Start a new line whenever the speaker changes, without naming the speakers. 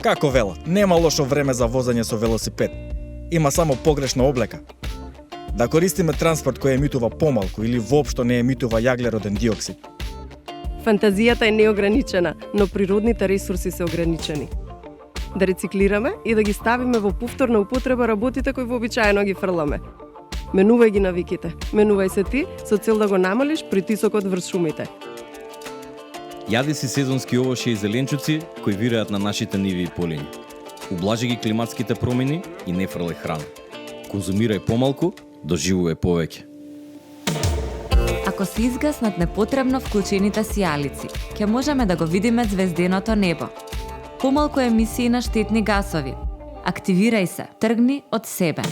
Како велат, нема лошо време за возење со велосипед. Има само погрешна облека. Да користиме транспорт кој емитува помалку или воопшто не емитува јаглероден диоксид.
Фантазијата е неограничена, но природните ресурси се ограничени. Да рециклираме и да ги ставиме во повторна употреба работите кои вообичаено ги фрламе. Менувај ги навиките. Менувај се ти со цел да го намалиш притисокот врз шумите.
Јади си сезонски овошје и зеленчуци кои вираат на нашите ниви и полиња. Ублажи ги климатските промени и не фрлај храна. Конзумирај помалку, доживувај повеќе.
Ако се изгаснат непотребно вклучените сијалици, ќе можеме да го видиме звезденото небо. Помалку емисии на штетни гасови. Активирај се, тргни од себе.